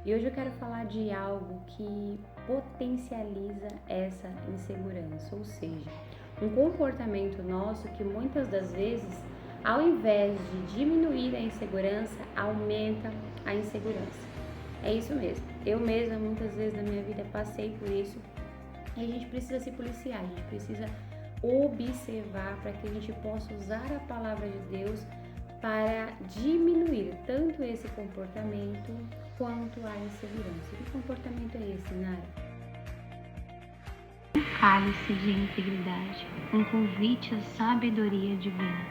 E hoje eu quero falar de algo que potencializa essa insegurança, ou seja, um comportamento nosso que muitas das vezes, ao invés de diminuir a insegurança, aumenta a insegurança. É isso mesmo. Eu mesma muitas vezes na minha vida passei por isso e a gente precisa se policiar, a gente precisa observar para que a gente possa usar a palavra de Deus para diminuir tanto esse comportamento quanto a insegurança. Que comportamento é esse, Nara? Cálice de integridade, um convite à sabedoria divina.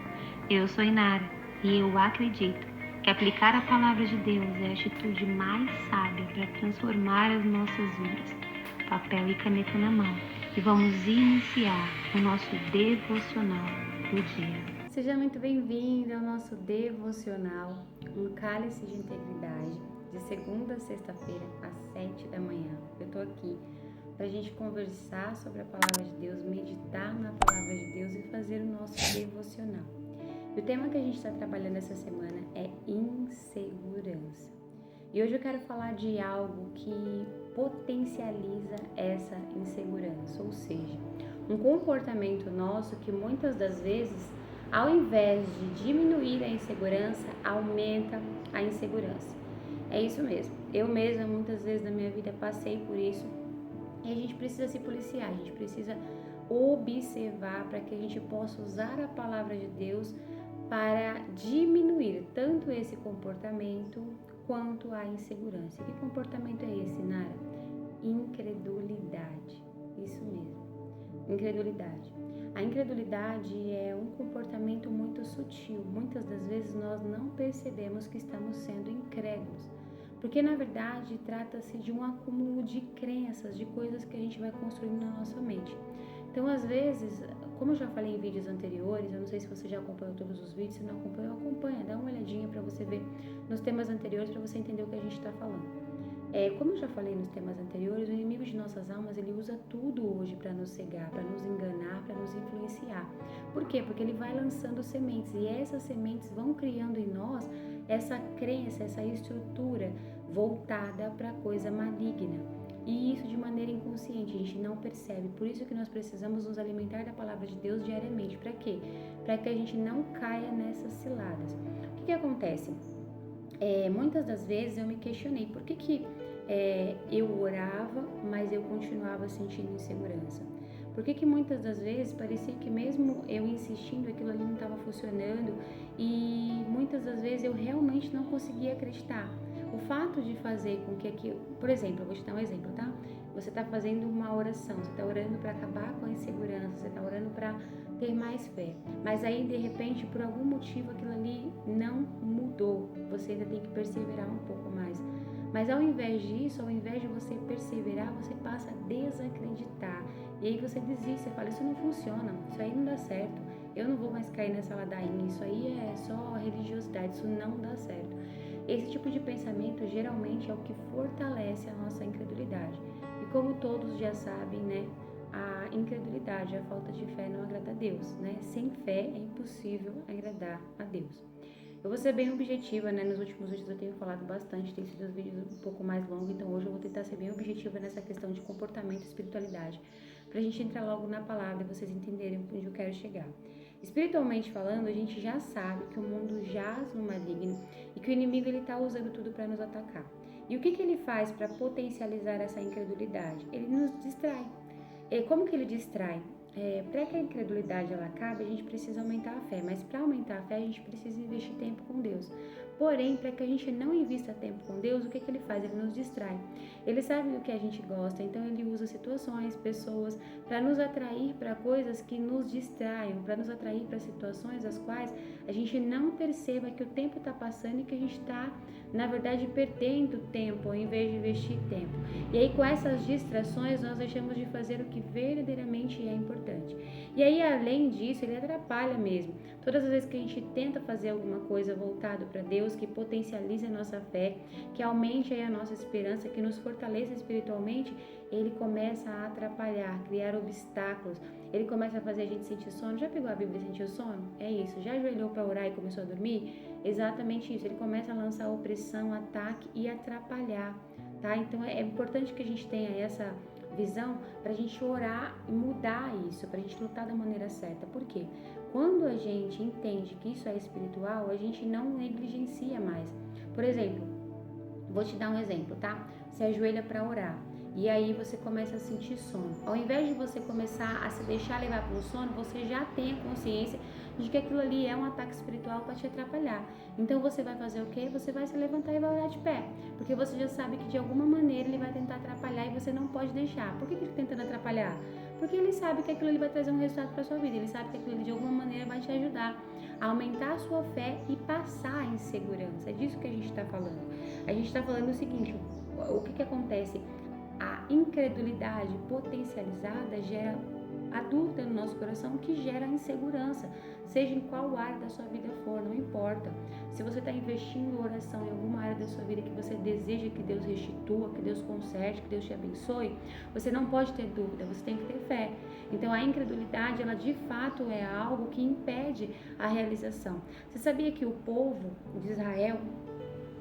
Eu sou Inara e eu acredito que aplicar a palavra de Deus é a atitude mais sábia para transformar as nossas vidas. Papel e caneta na mão e vamos iniciar o nosso devocional do dia. Seja muito bem-vindo ao nosso devocional, um cálice de integridade, de segunda a sexta-feira, às 7 da manhã. Eu tô aqui para a gente conversar sobre a palavra de Deus, meditar na palavra de Deus e fazer o nosso devocional. E o tema que a gente está trabalhando essa semana é insegurança. E hoje eu quero falar de algo que potencializa essa insegurança, ou seja, um comportamento nosso que muitas das vezes, ao invés de diminuir a insegurança, aumenta a insegurança. É isso mesmo. Eu mesma muitas vezes na minha vida passei por isso e a gente precisa se policiar, a gente precisa observar para que a gente possa usar a palavra de Deus para diminuir tanto esse comportamento quanto a insegurança. Que comportamento é esse, Nara? Incredulidade. Isso mesmo. Incredulidade. A incredulidade é um comportamento muito sutil. Muitas das vezes nós não percebemos que estamos sendo incrédulos, porque na verdade trata-se de um acúmulo de crenças, de coisas que a gente vai construindo na nossa mente. Então, às vezes, como eu já falei em vídeos anteriores, eu não sei se você já acompanhou todos os vídeos, se não acompanhou, acompanha, dá uma olhadinha para você ver nos temas anteriores, para você entender o que a gente está falando. Como eu já falei nos temas anteriores, o inimigo de nossas almas, ele usa tudo hoje para nos cegar, para nos enganar, para nos influenciar. Por quê? Porque ele vai lançando sementes e essas sementes vão criando em nós essa crença, essa estrutura voltada para a coisa maligna. E isso de maneira inconsciente, a gente não percebe. Por isso que nós precisamos nos alimentar da palavra de Deus diariamente. Para quê? Para que a gente não caia nessas ciladas. O que acontece? Muitas das vezes eu me questionei por que eu orava, mas eu continuava sentindo insegurança. Por que muitas das vezes parecia que mesmo eu insistindo aquilo ali não estava funcionando e muitas das vezes eu realmente não conseguia acreditar. O fato de fazer com que aquilo, por exemplo, eu vou te dar um exemplo, tá? Você está fazendo uma oração, você está orando para acabar com a insegurança, você está orando para ter mais fé, mas aí de repente por algum motivo aquilo ali não mudou, você ainda tem que perseverar um pouco mais. Mas ao invés disso, ao invés de você perseverar, você passa a desacreditar. E aí você desiste, você fala, isso não funciona, isso aí não dá certo, eu não vou mais cair nessa ladainha, isso aí é só religiosidade, isso não dá certo. Esse tipo de pensamento geralmente é o que fortalece a nossa incredulidade. E como todos já sabem, né, a incredulidade, a falta de fé não agrada a Deus, né? Sem fé é impossível agradar a Deus. Eu vou ser bem objetiva, né? Nos últimos vídeos eu tenho falado bastante, tem sido vídeos um pouco mais longos, então hoje eu vou tentar ser bem objetiva nessa questão de comportamento e espiritualidade, pra gente entrar logo na palavra e vocês entenderem onde eu quero chegar. Espiritualmente falando, a gente já sabe que o mundo jaz no maligno e que o inimigo ele tá usando tudo para nos atacar. E o que ele faz para potencializar essa incredulidade? Ele nos distrai. E como que ele distrai? Para que a incredulidade ela acabe, a gente precisa aumentar a fé, mas para aumentar a fé a gente precisa investir tempo com Deus. Porém, para que a gente não invista tempo com Deus, o que ele faz? Ele nos distrai. Ele sabe do que a gente gosta, então ele usa situações, pessoas, para nos atrair para coisas que nos distraiam, para nos atrair para situações as quais a gente não perceba que o tempo está passando e que a gente está, na verdade, perdendo tempo ao invés de investir tempo. E aí, com essas distrações, nós deixamos de fazer o que verdadeiramente é importante. E aí, além disso, ele atrapalha mesmo. Todas as vezes que a gente tenta fazer alguma coisa voltado para Deus, Deus, que potencialize a nossa fé, que aumente aí a nossa esperança, que nos fortaleça espiritualmente, ele começa a atrapalhar, criar obstáculos. Ele começa a fazer a gente sentir sono. Já pegou a Bíblia e sentiu sono? É isso. Já ajoelhou para orar e começou a dormir? Exatamente isso. Ele começa a lançar opressão, ataque e atrapalhar, tá? Então é importante que a gente tenha essa visão para a gente orar e mudar isso, para a gente lutar da maneira certa. Por quê? Quando a gente entende que isso é espiritual, a gente não negligencia mais. Por exemplo, vou te dar um exemplo, tá? Você ajoelha para orar e aí você começa a sentir sono. Ao invés de você começar a se deixar levar pelo sono, você já tem a consciência de que aquilo ali é um ataque espiritual para te atrapalhar. Então você vai fazer o quê? Você vai se levantar e vai orar de pé, porque você já sabe que de alguma maneira ele vai tentar atrapalhar e você não pode deixar. Por que ele está tentando atrapalhar? Porque ele sabe que aquilo ali vai trazer um resultado para sua vida, ele sabe que aquilo ali de alguma maneira vai te ajudar a aumentar a sua fé e passar em segurança. É disso que a gente está falando. A gente está falando o seguinte, o que acontece? A incredulidade potencializada gera a dúvida no nosso coração, que gera insegurança, seja em qual área da sua vida for, não importa. Se você está investindo em oração em alguma área da sua vida que você deseja que Deus restitua, que Deus conserte, que Deus te abençoe, você não pode ter dúvida, você tem que ter fé. Então a incredulidade, ela de fato é algo que impede a realização. Você sabia que o povo de Israel,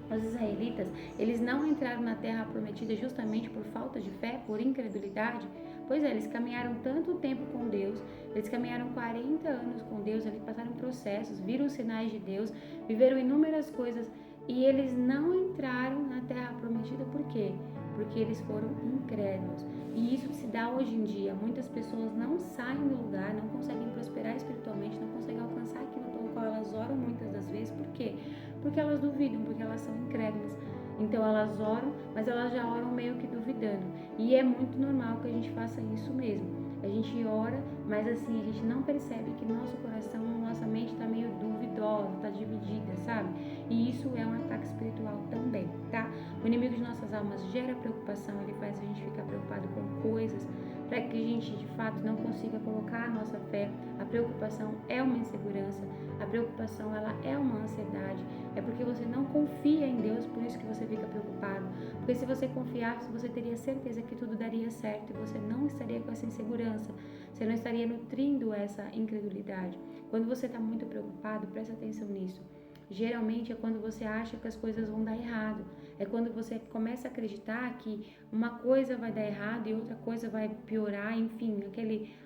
os israelitas, eles não entraram na terra prometida justamente por falta de fé, por incredulidade? Pois é, eles caminharam tanto tempo com Deus, eles caminharam 40 anos com Deus, eles passaram processos, viram os sinais de Deus, viveram inúmeras coisas e eles não entraram na terra prometida. Por quê? Porque eles foram incrédulos. E isso se dá hoje em dia. Muitas pessoas não saem do lugar, não conseguem prosperar espiritualmente, não conseguem alcançar aquilo pelo qual elas oram muitas das vezes. Por quê? Porque elas duvidam, porque elas são incrédulas. Então elas oram, mas elas já oram meio que duvidando. E é muito normal que a gente faça isso mesmo. A gente ora, mas assim, a gente não percebe que nosso coração, nossa mente está meio duvidosa, está dividida, sabe? E isso é um ataque espiritual também, tá? O inimigo de nossas almas gera preocupação, ele faz a gente ficar preocupado com coisas, para que a gente de fato não consiga colocar a nossa fé. A preocupação é uma insegurança, a preocupação ela é uma ansiedade, é porque você não confia em Deus, por isso que você fica preocupado. Porque se você confiasse, você teria certeza que tudo daria certo e você não estaria com essa insegurança, você não estaria nutrindo essa incredulidade. Quando você está muito preocupado, presta atenção nisso. Geralmente é quando você acha que as coisas vão dar errado. É quando você começa a acreditar que uma coisa vai dar errado e outra coisa vai piorar, enfim,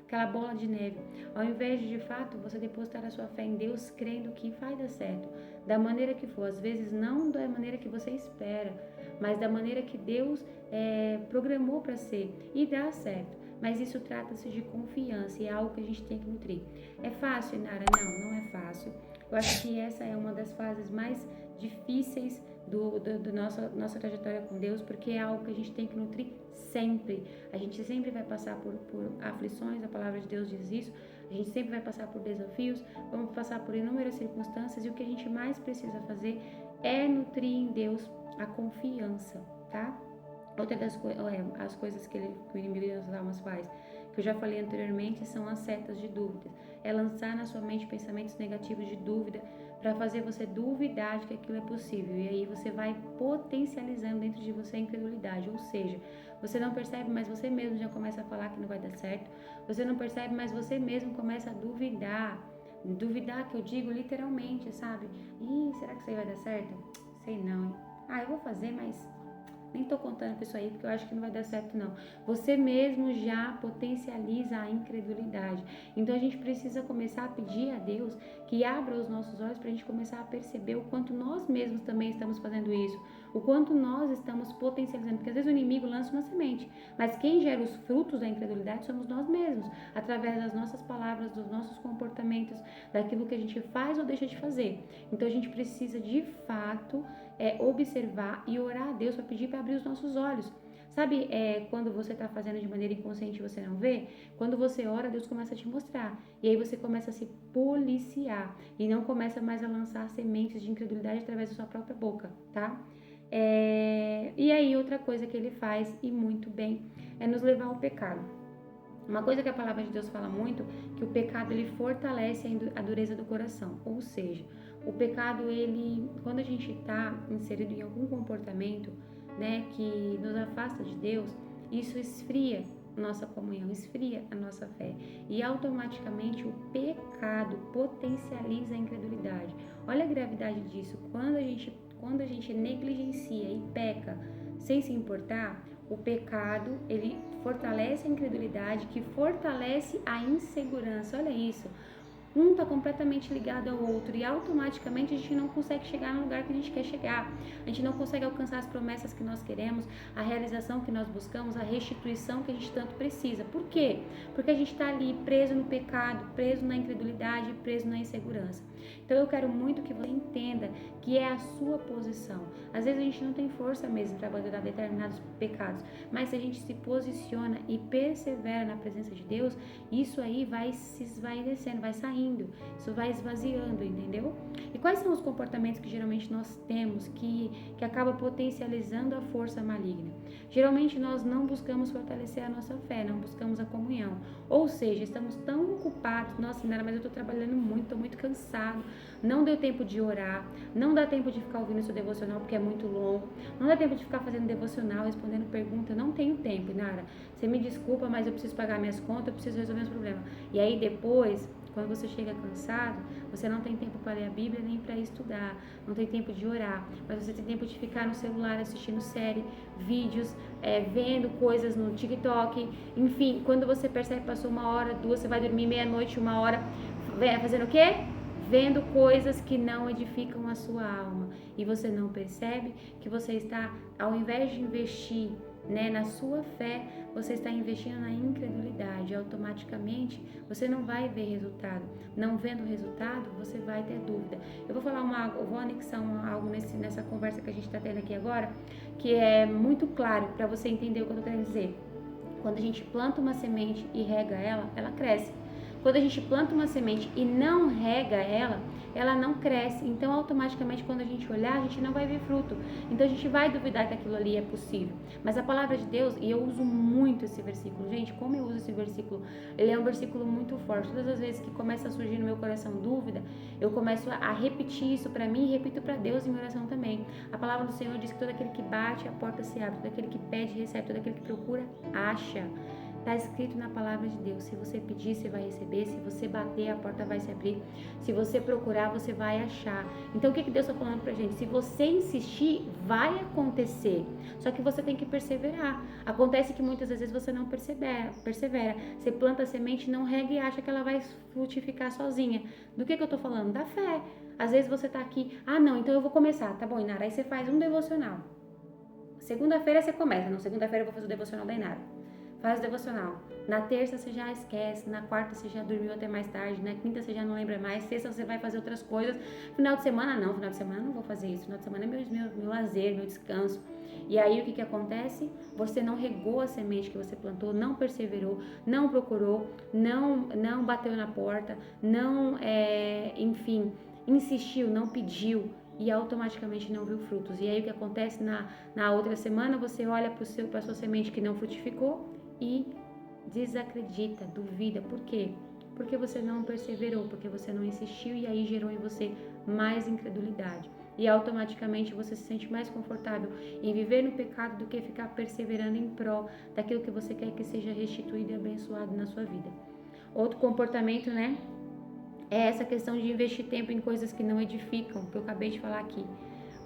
aquela bola de neve. Ao invés de fato, você depositar a sua fé em Deus, crendo que vai dar certo, da maneira que for. Às vezes não da maneira que você espera, mas da maneira que Deus programou para ser, e dá certo. Mas isso trata-se de confiança e é algo que a gente tem que nutrir. É fácil, Inara? Não é fácil. Eu acho que essa é uma das fases mais difíceis do nossa trajetória com Deus, porque é algo que a gente tem que nutrir sempre. A gente sempre vai passar por aflições, a palavra de Deus diz isso. A gente sempre vai passar por desafios, vamos passar por inúmeras circunstâncias, e o que a gente mais precisa fazer é nutrir em Deus a confiança, tá? Outra das as coisas que o inimigo das almas faz, que eu já falei anteriormente, são as setas de dúvidas. É lançar na sua mente pensamentos negativos de dúvida para fazer você duvidar de que aquilo é possível. E aí você vai potencializando dentro de você a incredulidade. Ou seja, você não percebe, mas você mesmo já começa a falar que não vai dar certo. Você não percebe, mas você mesmo começa a duvidar. Duvidar, que eu digo literalmente, sabe? Será que isso aí vai dar certo? Sei não, hein? Eu vou fazer, mas nem tô contando com isso aí, porque eu acho que não vai dar certo não. Você mesmo já potencializa a incredulidade. Então a gente precisa começar a pedir a Deus que abra os nossos olhos para a gente começar a perceber o quanto nós mesmos também estamos fazendo isso, o quanto nós estamos potencializando, porque às vezes o inimigo lança uma semente, mas quem gera os frutos da incredulidade somos nós mesmos, através das nossas palavras, dos nossos comportamentos, daquilo que a gente faz ou deixa de fazer. Então a gente precisa de fato observar e orar a Deus para pedir para abrir os nossos olhos. Sabe, quando você está fazendo de maneira inconsciente e você não vê? Quando você ora, Deus começa a te mostrar. E aí você começa a se policiar e não começa mais a lançar sementes de incredulidade através da sua própria boca, tá? E aí outra coisa que ele faz, e muito bem, é nos levar ao pecado. Uma coisa que a palavra de Deus fala muito, que o pecado ele fortalece a dureza do coração. Ou seja, O pecado, quando a gente está inserido em algum comportamento, né, que nos afasta de Deus, isso esfria nossa comunhão, esfria a nossa fé. E automaticamente o pecado potencializa a incredulidade. Olha a gravidade disso. Quando a gente negligencia e peca sem se importar, o pecado, ele fortalece a incredulidade, que fortalece a insegurança. Olha isso. Um está completamente ligado ao outro e automaticamente a gente não consegue chegar no lugar que a gente quer chegar. A gente não consegue alcançar as promessas que nós queremos, a realização que nós buscamos, a restituição que a gente tanto precisa. Por quê? Porque a gente está ali preso no pecado, preso na incredulidade, preso na insegurança. Então eu quero muito que você entenda que é a sua posição. Às vezes a gente não tem força mesmo para abandonar determinados pecados, mas se a gente se posiciona e persevera na presença de Deus, isso aí vai se esvaecendo, vai saindo, isso vai esvaziando, entendeu? E quais são os comportamentos que geralmente nós temos que acaba potencializando a força maligna? Geralmente nós não buscamos fortalecer a nossa fé, não buscamos a comunhão. Ou seja, estamos tão ocupados, nossa, Nara, mas eu estou trabalhando muito, estou muito cansado, não deu tempo de orar, não dá tempo de ficar ouvindo seu devocional porque é muito longo, não dá tempo de ficar fazendo devocional, respondendo pergunta, não tenho tempo, Nara, você me desculpa, mas eu preciso pagar minhas contas, eu preciso resolver meus problemas. E aí depois, quando você chega cansado, você não tem tempo para ler a Bíblia nem para estudar, não tem tempo de orar, mas você tem tempo de ficar no celular assistindo série, vídeos, vendo coisas no TikTok, enfim, quando você percebe que passou 1 hora, 2, você vai dormir meia-noite, 1 hora, fazendo o quê? Vendo coisas que não edificam a sua alma, e você não percebe que você está, ao invés de investir, né, na sua fé, você está investindo na incredulidade. Automaticamente você não vai ver resultado. Não vendo resultado, você vai ter dúvida. Eu vou anexar algo nessa conversa que a gente está tendo aqui agora, que é muito claro para você entender o que eu estou querendo dizer. Quando a gente planta uma semente e rega ela, ela cresce. Quando a gente planta uma semente e não rega ela não cresce. Então, automaticamente, quando a gente olhar, a gente não vai ver fruto. Então, a gente vai duvidar que aquilo ali é possível. Mas a palavra de Deus, e eu uso muito esse versículo, gente, como eu uso esse versículo? Ele é um versículo muito forte. Todas as vezes que começa a surgir no meu coração dúvida, eu começo a repetir isso para mim e repito para Deus em minha oração também. A palavra do Senhor diz que todo aquele que bate, a porta se abre. Todo aquele que pede, recebe. Todo aquele que procura, acha. Está escrito na palavra de Deus. Se você pedir, você vai receber. Se você bater, a porta vai se abrir. Se você procurar, você vai achar. Então, o que Deus está falando pra gente? Se você insistir, vai acontecer. Só que você tem que perseverar. Acontece que muitas vezes você não persevera. Você planta a semente, não rega e acha que ela vai frutificar sozinha. Do que eu tô falando? Da fé. Às vezes você tá aqui, não, então eu vou começar. Tá bom, Inara? Aí você faz um devocional. Segunda-feira você começa. Não, segunda-feira eu vou fazer o devocional da Inara. Faz o devocional. Na terça você já esquece, na quarta você já dormiu até mais tarde, na quinta você já não lembra mais, sexta você vai fazer outras coisas, final de semana não vou fazer isso, final de semana é meu lazer, meu descanso. E aí o que acontece? Você não regou a semente que você plantou, não perseverou, não procurou, não bateu na porta, não, insistiu, não pediu, e automaticamente não viu frutos. E aí o que acontece na outra semana? Você olha para a sua semente que não frutificou e desacredita, duvida. Por quê? Porque você não perseverou, porque você não insistiu, e aí gerou em você mais incredulidade. E automaticamente você se sente mais confortável em viver no pecado do que ficar perseverando em prol daquilo que você quer que seja restituído e abençoado na sua vida. Outro comportamento, né? É essa questão de investir tempo em coisas que não edificam, que eu acabei de falar aqui.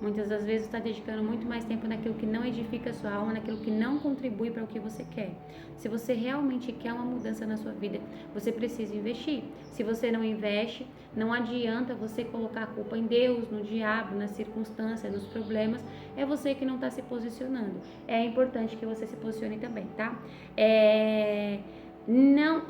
Muitas das vezes está dedicando muito mais tempo naquilo que não edifica a sua alma, naquilo que não contribui para o que você quer. Se você realmente quer uma mudança na sua vida, você precisa investir. Se você não investe, não adianta você colocar a culpa em Deus, no diabo, nas circunstâncias, nos problemas. É você que não está se posicionando. É importante que você se posicione também, tá?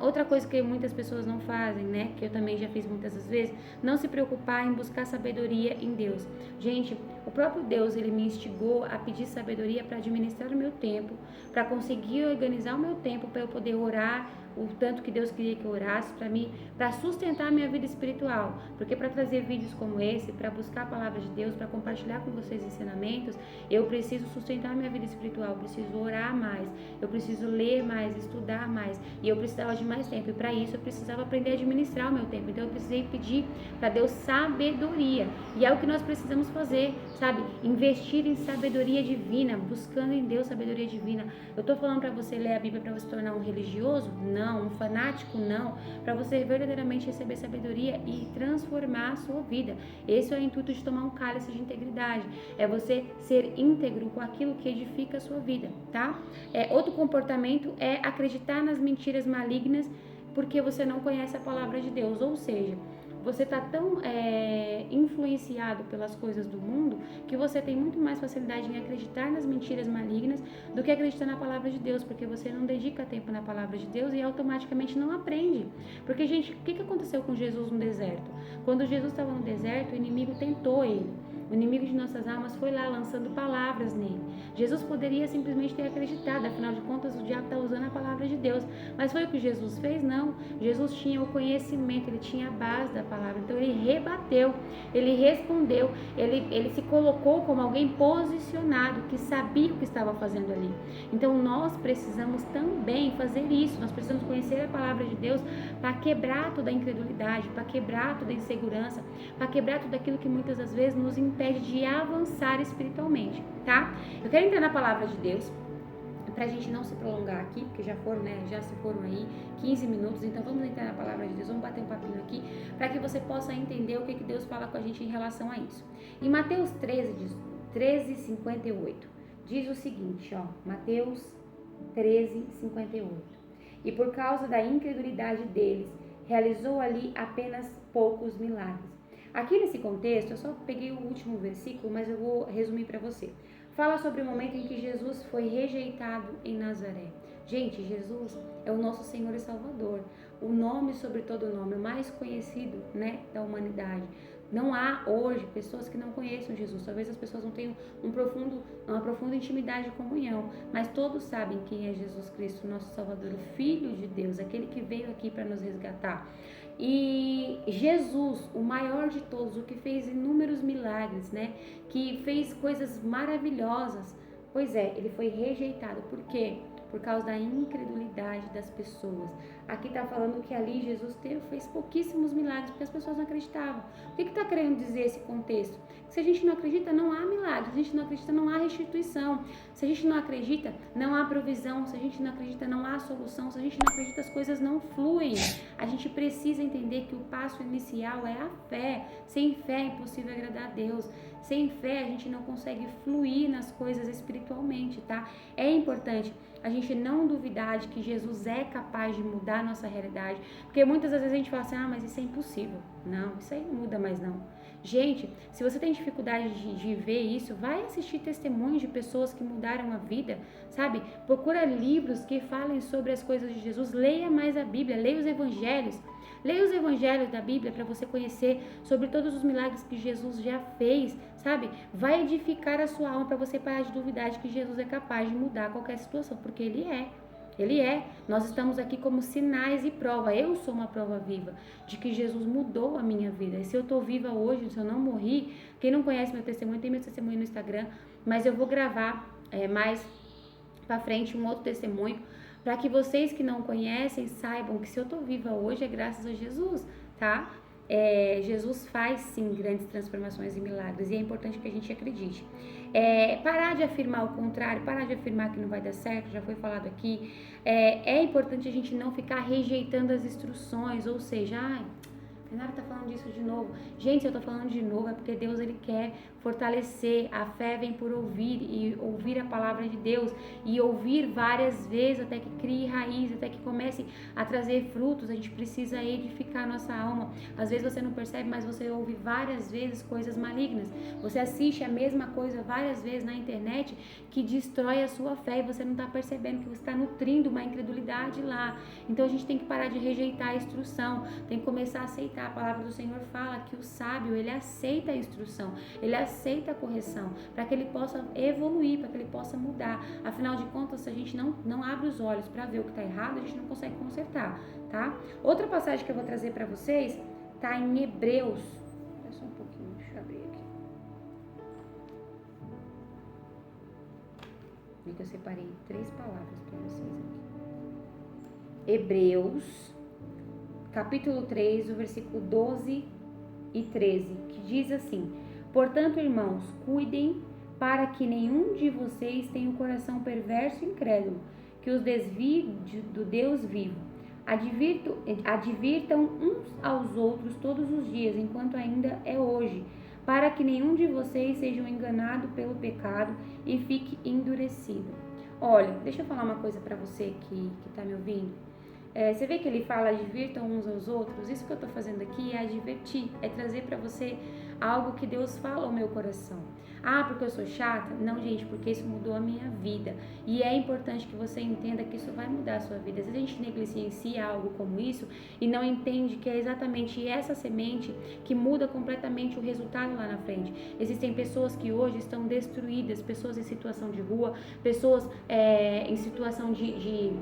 Outra coisa que muitas pessoas não fazem, né, que eu também já fiz muitas vezes, não se preocupar em buscar sabedoria em Deus. Gente, o próprio Deus, ele me instigou a pedir sabedoria para administrar o meu tempo, para conseguir organizar o meu tempo, para eu poder orar o tanto que Deus queria que eu orasse para mim, para sustentar a minha vida espiritual. Porque para trazer vídeos como esse, para buscar a palavra de Deus, para compartilhar com vocês ensinamentos, eu preciso sustentar a minha vida espiritual, eu preciso orar mais, eu preciso ler mais, estudar mais, e eu precisava de mais tempo. E para isso eu precisava aprender a administrar o meu tempo. Então eu precisei pedir para Deus sabedoria. E é o que nós precisamos fazer, sabe? Investir em sabedoria divina, buscando em Deus sabedoria divina. Eu tô falando para você ler a Bíblia para você se tornar um religioso? Não. Um fanático? Não. Para você verdadeiramente receber sabedoria e transformar a sua vida. Esse é o intuito de tomar um cálice de integridade. É você ser íntegro com aquilo que edifica a sua vida, tá? Outro comportamento é acreditar nas mentiras malignas porque você não conhece a palavra de Deus. Ou seja, você está tão influenciado pelas coisas do mundo que você tem muito mais facilidade em acreditar nas mentiras malignas do que acreditar na palavra de Deus, porque você não dedica tempo na palavra de Deus e automaticamente não aprende. Porque, gente, o que aconteceu com Jesus no deserto? Quando Jesus estava no deserto, o inimigo tentou ele. O inimigo de nossas almas foi lá lançando palavras nele. Jesus poderia simplesmente ter acreditado, afinal de contas o diabo está usando a palavra de Deus. Mas foi o que Jesus fez? Não. Jesus tinha o conhecimento, ele tinha a base da palavra. Então ele rebateu, ele respondeu, ele se colocou como alguém posicionado, que sabia o que estava fazendo ali. Então nós precisamos também fazer isso. Nós precisamos conhecer a palavra de Deus para quebrar toda a incredulidade, para quebrar toda a insegurança, para quebrar tudo aquilo que muitas das vezes nos impede de avançar espiritualmente, tá? Eu quero entrar na palavra de Deus, pra gente não se prolongar aqui, porque já se foram aí 15 minutos, então vamos entrar na palavra de Deus, vamos bater um papinho aqui, para que você possa entender o que Deus fala com a gente em relação a isso. Em Mateus 13:58, diz o seguinte, ó, Mateus 13:58, e por causa da incredulidade deles, realizou ali apenas poucos milagres. Aqui nesse contexto, eu só peguei o último versículo, mas eu vou resumir para você. Fala sobre o momento em que Jesus foi rejeitado em Nazaré. Gente, Jesus é o nosso Senhor e Salvador. O nome sobre todo nome, o mais conhecido, né, da humanidade. Não há hoje pessoas que não conheçam Jesus. Talvez as pessoas não tenham uma profunda intimidade e comunhão. Mas todos sabem quem é Jesus Cristo, nosso Salvador, o Filho de Deus, aquele que veio aqui para nos resgatar. E Jesus, o maior de todos, o que fez inúmeros milagres, né? Que fez coisas maravilhosas. Pois é, ele foi rejeitado. Por quê? Por causa da incredulidade das pessoas. Aqui está falando que ali Jesus fez pouquíssimos milagres, porque as pessoas não acreditavam. O que está querendo dizer esse contexto? Se a gente não acredita, não há milagre. Se a gente não acredita, não há restituição. Se a gente não acredita, não há provisão. Se a gente não acredita, não há solução. Se a gente não acredita, as coisas não fluem. A gente precisa entender que o passo inicial é a fé. Sem fé é impossível agradar a Deus. Sem fé a gente não consegue fluir nas coisas espiritualmente, tá? É importante a gente não duvidar de que Jesus é capaz de mudar a nossa realidade, porque muitas vezes a gente fala assim, mas isso é impossível. Não, isso aí não muda mais não. Gente, se você tem dificuldade de ver isso, vai assistir testemunhos de pessoas que mudaram a vida, sabe? Procura livros que falem sobre as coisas de Jesus, leia mais a Bíblia, leia os evangelhos. Leia os evangelhos da Bíblia para você conhecer sobre todos os milagres que Jesus já fez, sabe? Vai edificar a sua alma para você parar de duvidar de que Jesus é capaz de mudar qualquer situação, porque Ele é. Ele é. Nós estamos aqui como sinais e prova. Eu sou uma prova viva de que Jesus mudou a minha vida. E se eu estou viva hoje, se eu não morri, quem não conhece meu testemunho, tem meu testemunho no Instagram, mas eu vou gravar mais para frente um outro testemunho, para que vocês que não conhecem saibam que se eu estou viva hoje é graças a Jesus, tá? Jesus faz sim grandes transformações e milagres e é importante que a gente acredite. Parar de afirmar o contrário, parar de afirmar que não vai dar certo, já foi falado aqui. É importante a gente não ficar rejeitando as instruções, ou seja, a Renata tá falando disso de novo. Gente, eu tô falando de novo, é porque Deus, Ele quer fortalecer. A fé vem por ouvir, e ouvir a palavra de Deus, e ouvir várias vezes até que crie raiz, até que comece a trazer frutos. A gente precisa edificar a nossa alma. Às vezes você não percebe, mas você ouve várias vezes coisas malignas. Você assiste a mesma coisa várias vezes na internet que destrói a sua fé, e você não tá percebendo que você está nutrindo uma incredulidade lá. Então a gente tem que parar de rejeitar a instrução, tem que começar a aceitar tá? A palavra do Senhor fala que o sábio, ele aceita a instrução, ele aceita a correção, para que ele possa evoluir, para que ele possa mudar. Afinal de contas, se a gente não abre os olhos para ver o que está errado, a gente não consegue consertar, tá? Outra passagem que eu vou trazer para vocês tá em Hebreus. Espera só um pouquinho, deixa eu abrir aqui. Eu separei 3 palavras para vocês aqui. Hebreus, capítulo 3, o versículo 12 e 13, que diz assim: portanto, irmãos, cuidem para que nenhum de vocês tenha um coração perverso e incrédulo, que os desvie do Deus vivo. Advirtam uns aos outros todos os dias, enquanto ainda é hoje, para que nenhum de vocês seja enganado pelo pecado e fique endurecido. Olha, deixa eu falar uma coisa para você que está me ouvindo. Você vê que ele fala advirtam uns aos outros? Isso que eu estou fazendo aqui é advertir, é trazer para você algo que Deus fala ao meu coração. Ah, porque eu sou chata? Não, gente, porque isso mudou a minha vida. E é importante que você entenda que isso vai mudar a sua vida. Às vezes a gente negligencia algo como isso e não entende que é exatamente essa semente que muda completamente o resultado lá na frente. Existem pessoas que hoje estão destruídas, pessoas em situação de rua, pessoas em situação de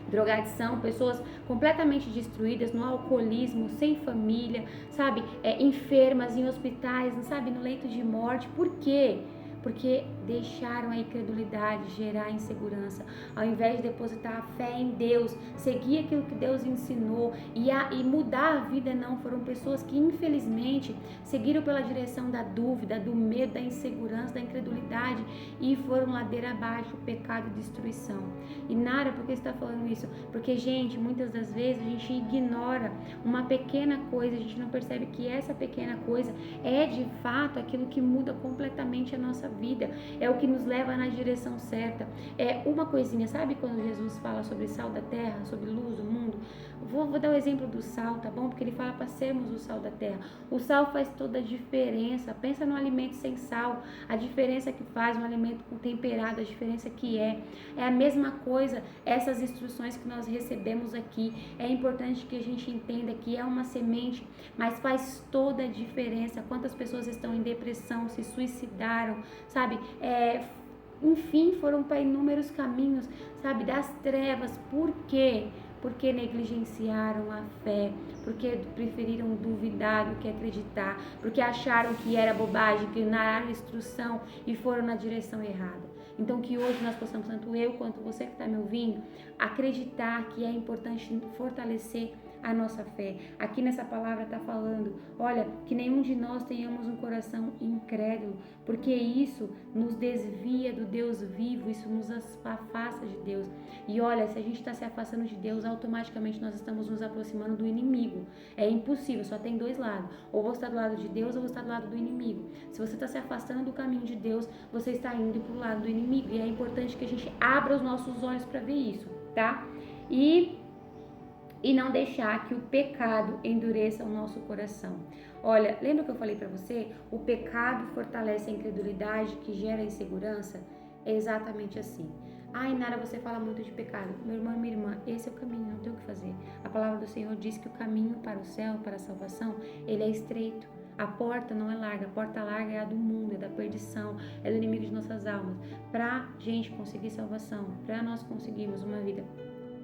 drogadição, pessoas completamente destruídas no alcoolismo, sem família, sabe, enfermas em hospitais, sabe, no leito de morte. Por quê? Porque deixaram a incredulidade gerar insegurança, ao invés de depositar a fé em Deus, seguir aquilo que Deus ensinou e mudar a vida. Não, foram pessoas que infelizmente seguiram pela direção da dúvida, do medo, da insegurança, da incredulidade e foram ladeira abaixo, pecado e destruição. E Nara, por que você está falando isso? Porque, gente, muitas das vezes a gente ignora uma pequena coisa, a gente não percebe que essa pequena coisa é de fato aquilo que muda completamente a nossa vida, é o que nos leva na direção certa. É uma coisinha, sabe quando Jesus fala sobre sal da terra, sobre luz do mundo? Vou dar o exemplo do sal, tá bom? Porque ele fala para sermos o sal da terra. O sal faz toda a diferença. Pensa no alimento sem sal, a diferença que faz, um alimento com temperado, a diferença que é a mesma coisa. Essas instruções que nós recebemos aqui, é importante que a gente entenda que é uma semente, mas faz toda a diferença. Quantas pessoas estão em depressão, se suicidaram, sabe? Enfim, foram para inúmeros caminhos, sabe, das trevas. Por quê? Porque negligenciaram a fé, porque preferiram duvidar do que acreditar, porque acharam que era bobagem, que não era instrução e foram na direção errada. Então que hoje nós possamos, tanto eu quanto você que está me ouvindo, acreditar que é importante fortalecer a nossa fé. Aqui nessa palavra está falando, olha, que nenhum de nós tenhamos um coração incrédulo, porque isso nos desvia do Deus vivo, isso nos afasta de Deus. E olha, se a gente está se afastando de Deus, automaticamente nós estamos nos aproximando do inimigo. É impossível, só tem 2 lados. Ou você está do lado de Deus ou você está do lado do inimigo. Se você está se afastando do caminho de Deus, você está indo para o lado do inimigo. E é importante que a gente abra os nossos olhos para ver isso, tá? E não deixar que o pecado endureça o nosso coração. Olha, lembra que eu falei para você? O pecado fortalece a incredulidade que gera insegurança? É exatamente assim. Ai, Nara, você fala muito de pecado. Meu irmão e minha irmã, esse é o caminho, não tem o que fazer. A palavra do Senhor diz que o caminho para o céu, para a salvação, ele é estreito. A porta não é larga, a porta larga é a do mundo, é da perdição, é do inimigo de nossas almas. Para a gente conseguir salvação, para nós conseguirmos uma vida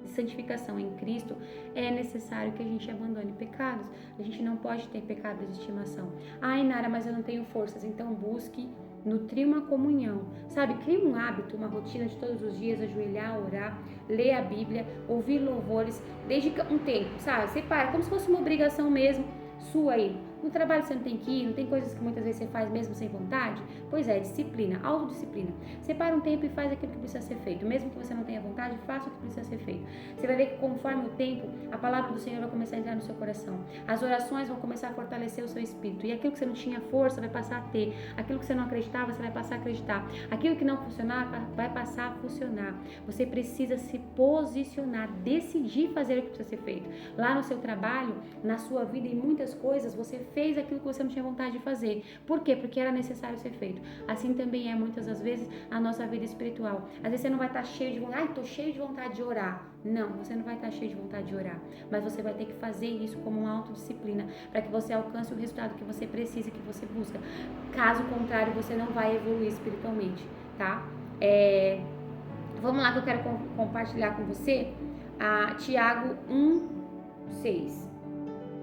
de santificação em Cristo, é necessário que a gente abandone pecados. A gente não pode ter pecado de estimação. Ai, Nara, mas eu não tenho forças. Então busque nutrir uma comunhão, sabe? Crie um hábito, uma rotina de todos os dias, ajoelhar, orar, ler a Bíblia, ouvir louvores, dedica um tempo, sabe? Separa, como se fosse uma obrigação mesmo sua aí. No trabalho você não tem que ir, não tem coisas que muitas vezes você faz mesmo sem vontade? Pois é, disciplina, autodisciplina. Separa um tempo e faz aquilo que precisa ser feito. Mesmo que você não tenha vontade, faça o que precisa ser feito. Você vai ver que conforme o tempo, a palavra do Senhor vai começar a entrar no seu coração. As orações vão começar a fortalecer o seu espírito. E aquilo que você não tinha força vai passar a ter. Aquilo que você não acreditava, você vai passar a acreditar. Aquilo que não funcionava, vai passar a funcionar. Você precisa se posicionar, decidir fazer o que precisa ser feito. Lá no seu trabalho, na sua vida, em muitas coisas, você fez aquilo que você não tinha vontade de fazer. Por quê? Porque era necessário ser feito. Assim também é muitas das vezes a nossa vida espiritual. Às vezes você não vai estar cheio de vontade, tô cheio de vontade de orar. Não, você não vai estar cheio de vontade de orar, mas você vai ter que fazer isso como uma autodisciplina para que você alcance o resultado que você precisa, que você busca. Caso contrário, você não vai evoluir espiritualmente, tá? Vamos lá que eu quero compartilhar com você Tiago 1:6.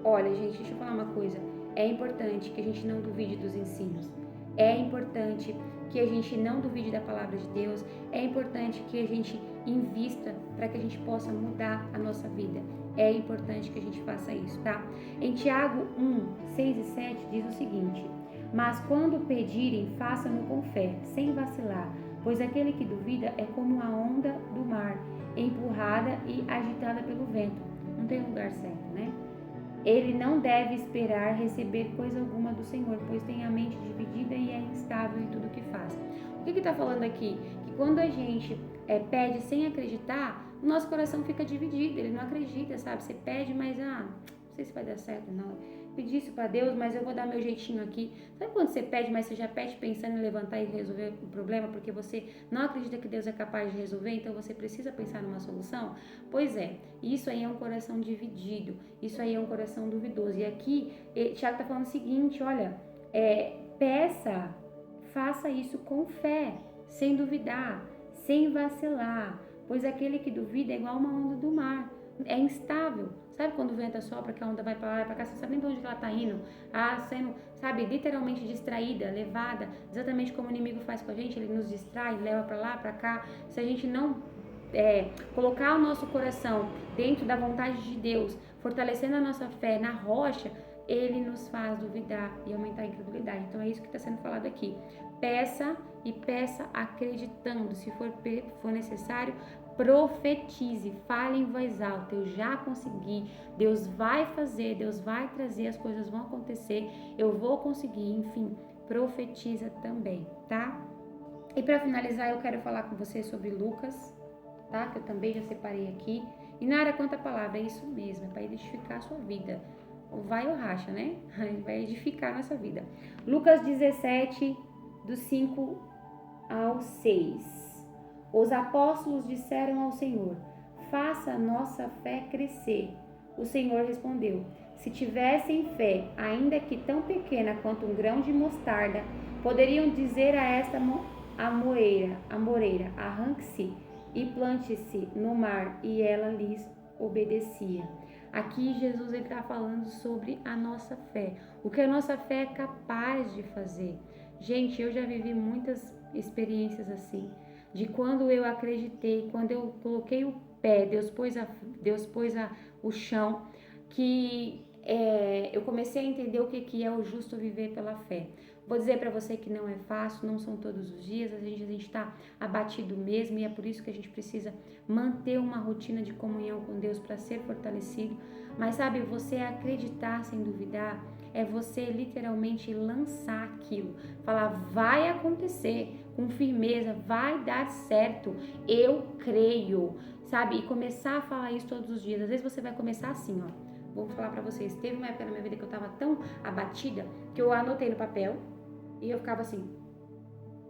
Olha, gente, deixa eu falar uma coisa. É importante que a gente não duvide dos ensinos. É importante que a gente não duvide da palavra de Deus. É importante que a gente invista para que a gente possa mudar a nossa vida. É importante que a gente faça isso, tá? Em Tiago 1:6 e 7 diz o seguinte: mas quando pedirem, façam-no com fé, sem vacilar, pois aquele que duvida é como a onda do mar, empurrada e agitada pelo vento. Não tem lugar certo, né? Ele não deve esperar receber coisa alguma do Senhor, pois tem a mente dividida e é instável em tudo que faz. O que está falando aqui? Que quando a gente pede sem acreditar, o nosso coração fica dividido, ele não acredita, sabe? Você pede, mas não sei se vai dar certo, não. Pedi isso para Deus, mas eu vou dar meu jeitinho aqui. Sabe quando você pede, mas você já pede pensando em levantar e resolver o problema, porque você não acredita que Deus é capaz de resolver, então você precisa pensar numa solução? Pois é, isso aí é um coração dividido, isso aí é um coração duvidoso. E aqui, Tiago está falando o seguinte, olha, peça, faça isso com fé, sem duvidar, sem vacilar, pois aquele que duvida é igual uma onda do mar, é instável. Sabe quando o vento sopra, que a onda vai pra lá e pra cá, você não sabe nem pra onde ela tá indo, sendo, sabe, literalmente distraída, levada, exatamente como o inimigo faz com a gente, ele nos distrai, leva pra lá, pra cá. Se a gente não colocar o nosso coração dentro da vontade de Deus, fortalecendo a nossa fé na rocha, ele nos faz duvidar e aumentar a incredulidade. Então é isso que está sendo falado aqui. Peça e peça acreditando, se for necessário, profetize, fale em voz alta, eu já consegui, Deus vai fazer, Deus vai trazer, as coisas vão acontecer, eu vou conseguir, enfim, profetiza também, tá? E para finalizar, eu quero falar com você sobre Lucas, tá? Que eu também já separei aqui. E Nara, quanta palavra, é isso mesmo, é para edificar a sua vida. Vai ou racha, né? Vai edificar a nossa vida. Lucas 17, do 5 ao 6. Os apóstolos disseram ao Senhor: faça a nossa fé crescer. O Senhor respondeu: se tivessem fé, ainda que tão pequena quanto um grão de mostarda, poderiam dizer a esta amoreira, arranque-se e plante-se no mar, e ela lhes obedecia. Aqui Jesus está falando sobre a nossa fé, o que a nossa fé é capaz de fazer. Gente, eu já vivi muitas experiências assim, de quando eu acreditei, quando eu coloquei o pé, Deus pôs o chão, que eu comecei a entender o que é o justo viver pela fé. Vou dizer para você que não é fácil, não são todos os dias, a gente está abatido mesmo, e é por isso que a gente precisa manter uma rotina de comunhão com Deus para ser fortalecido. Mas sabe, você acreditar sem duvidar é você literalmente lançar aquilo, falar vai acontecer com firmeza, vai dar certo, eu creio, sabe? E começar a falar isso todos os dias. Às vezes você vai começar assim, ó. Vou falar pra vocês, teve uma época na minha vida que eu tava tão abatida que eu anotei no papel e eu ficava assim: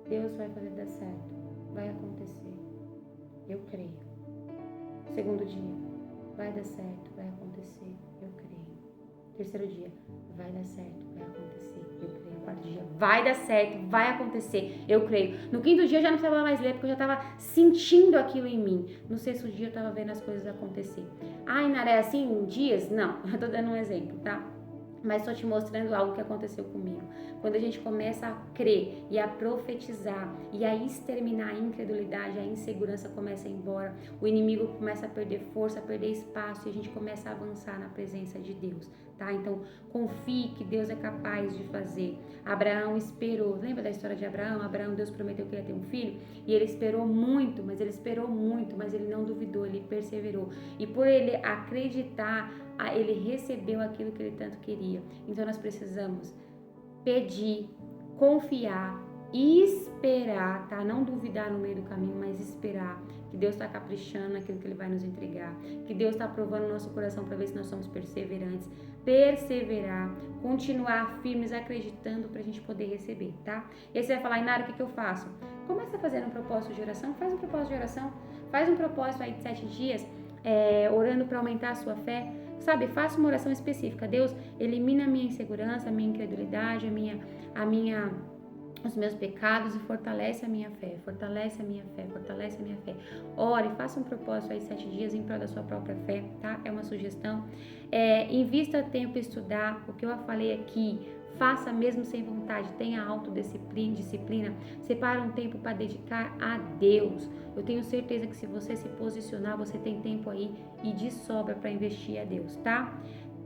Deus vai fazer dar certo, vai acontecer, eu creio. Segundo dia, vai dar certo, vai acontecer, eu creio. Terceiro dia, vai dar certo, vai acontecer, eu creio. Quarto dia, vai dar certo, vai acontecer, eu creio. No quinto dia eu já não precisava mais ler, porque eu já estava sentindo aquilo em mim. No sexto dia eu estava vendo as coisas acontecer. Inara, é assim em dias? Não, eu tô dando um exemplo, tá? Mas estou te mostrando algo que aconteceu comigo. Quando a gente começa a crer e a profetizar e a exterminar a incredulidade, a insegurança começa a ir embora, o inimigo começa a perder força, a perder espaço, e a gente começa a avançar na presença de Deus, tá? Então, confie que Deus é capaz de fazer. Abraão esperou. Lembra da história de Abraão? Deus prometeu que ele ia ter um filho, e ele esperou muito, mas ele não duvidou, ele perseverou. E por ele acreditar, ele recebeu aquilo que ele tanto queria. Então nós precisamos pedir, confiar esperar, tá? Não duvidar no meio do caminho, mas esperar que Deus está caprichando naquilo que Ele vai nos entregar, que Deus está provando o nosso coração para ver se nós somos perseverantes, perseverar, continuar firmes, acreditando para a gente poder receber, tá? E aí você vai falar, Inara, o que eu faço? Começa fazendo um propósito de oração, faz um propósito de oração, faz um propósito aí de 7 dias, orando para aumentar a sua fé, sabe? Faça uma oração específica. Deus, elimina a minha insegurança, a minha incredulidade, os meus pecados e fortalece a minha fé, fortalece a minha fé, fortalece a minha fé. Ore, faça um propósito aí 7 dias em prol da sua própria fé, tá? É uma sugestão. Invista tempo em estudar, o que eu falei aqui, faça mesmo sem vontade, tenha autodisciplina, separa um tempo para dedicar a Deus. Eu tenho certeza que se você se posicionar, você tem tempo aí e de sobra para investir a Deus, tá?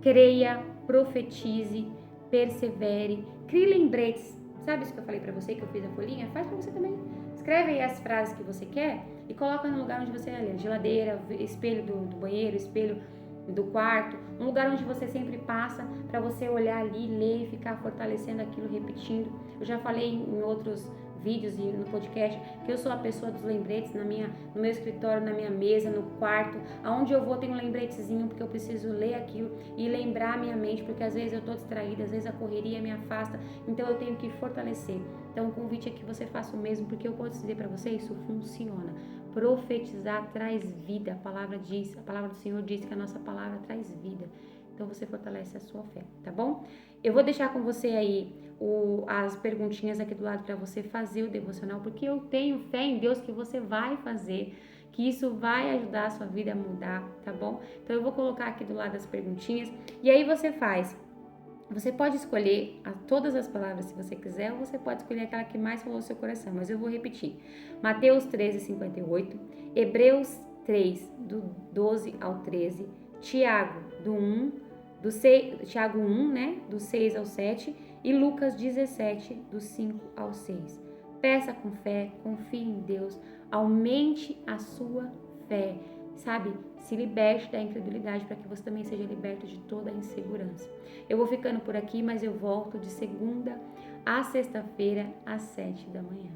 Creia, profetize, persevere, crie lembretes. Sabe isso que eu falei pra você, que eu fiz a folhinha? Faz pra você também. Escreve aí as frases que você quer e coloca no lugar onde você olha. Geladeira, espelho do banheiro, espelho do quarto. Um lugar onde você sempre passa pra você olhar ali, ler e ficar fortalecendo aquilo, repetindo. Eu já falei em outros vídeos e no podcast que eu sou a pessoa dos lembretes no meu escritório, na minha mesa, no quarto. Aonde eu vou tem um lembretezinho porque eu preciso ler aquilo e lembrar a minha mente, porque às vezes eu tô distraída, às vezes a correria me afasta, então eu tenho que fortalecer. Então o convite é que você faça o mesmo, porque eu posso dizer para você, isso funciona. Profetizar traz vida, a palavra do Senhor diz que a nossa palavra traz vida. Então você fortalece a sua fé, tá bom? Eu vou deixar com você aí as perguntinhas aqui do lado para você fazer o devocional, porque eu tenho fé em Deus que você vai fazer, que isso vai ajudar a sua vida a mudar, tá bom? Então eu vou colocar aqui do lado as perguntinhas e aí você faz. Você pode escolher todas as palavras se você quiser, ou você pode escolher aquela que mais falou no seu coração, mas eu vou repetir. Mateus 13:58, Hebreus 3, do 12 ao 13, Tiago 1, né, do 6 ao 7, e Lucas 17, do 5 ao 6. Peça com fé, confie em Deus, aumente a sua fé, sabe? Se liberte da incredulidade para que você também seja liberto de toda a insegurança. Eu vou ficando por aqui, mas eu volto de segunda a sexta-feira às 7 da manhã.